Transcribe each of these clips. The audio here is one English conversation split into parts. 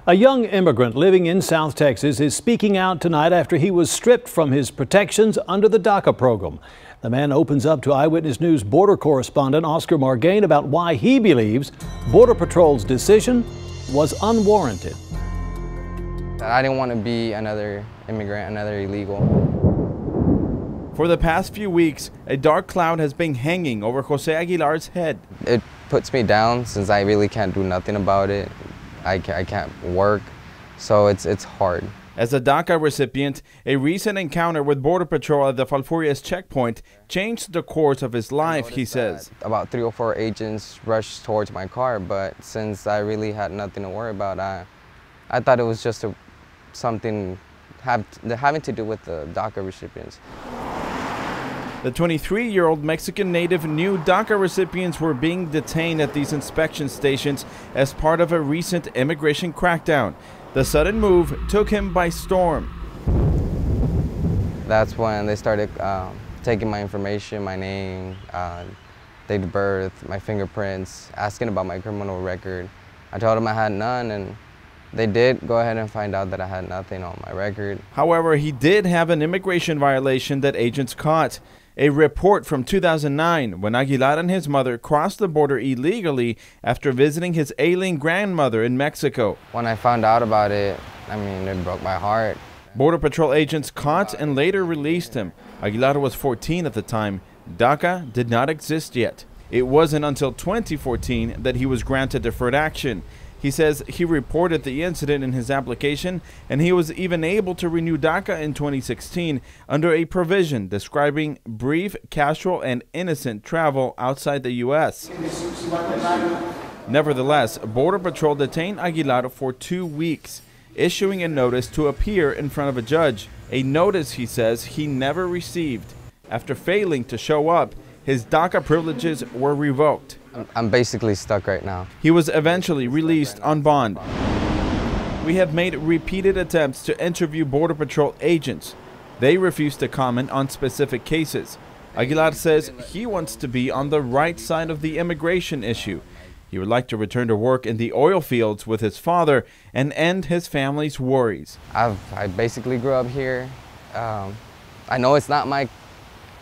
A young immigrant living in South Texas is speaking out tonight after he was stripped from his protections under the Daca program. The man opens up to Eyewitness News border correspondent Oscar Margain about why he believes Border Patrol's decision was unwarranted. I didn't want to be another immigrant, another illegal. For the past few weeks, a dark cloud has been hanging over Jose Aguilar's head. It puts me down since I really can't do nothing about it. I can't work, so it's hard. As a Daca recipient, a recent encounter with Border Patrol at the Falfurrias checkpoint changed the course of his life, he says. About 3 or 4 agents rushed towards my car, but since I really had nothing to worry about, I thought it was just something having to do with the Daca recipients. The 23-year-old Mexican native knew Daca recipients were being detained at these inspection stations as part of a recent immigration crackdown. The sudden move took him by storm. That's when they started taking my information, my name, date of birth, my fingerprints, asking about my criminal record. I told them I had none, and they did go ahead and find out that I had nothing on my record. However, he did have an immigration violation that agents caught. A report from 2009 when Aguilar and his mother crossed the border illegally after visiting his ailing grandmother in Mexico. When I found out about it, it broke my heart. Border Patrol agents caught and later released him. Aguilar was 14 at the time. Daca did not exist yet. It wasn't until 2014 that he was granted deferred action. He says he reported the incident in his application, and he was even able to renew Daca in 2016 under a provision describing brief, casual, and innocent travel outside the U.S. Nevertheless, Border Patrol detained Aguilar for 2 weeks, issuing a notice to appear in front of a judge. A notice, he says, he never received. After failing to show up, his Daca privileges were revoked. I'm basically stuck right now. He was eventually released on bond. We have made repeated attempts to interview Border Patrol agents. They refuse to comment on specific cases. Aguilar says he wants to be on the right side of the immigration issue. He would like to return to work in the oil fields with his father and end his family's worries. I basically grew up here. I know it's not my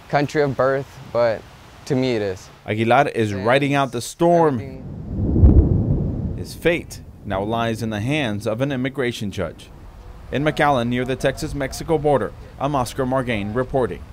country of birth, but to me it is. Aguilar is riding out the storm. His fate now lies in the hands of an immigration judge. In McAllen, near the Texas-Mexico border, I'm Oscar Margain reporting.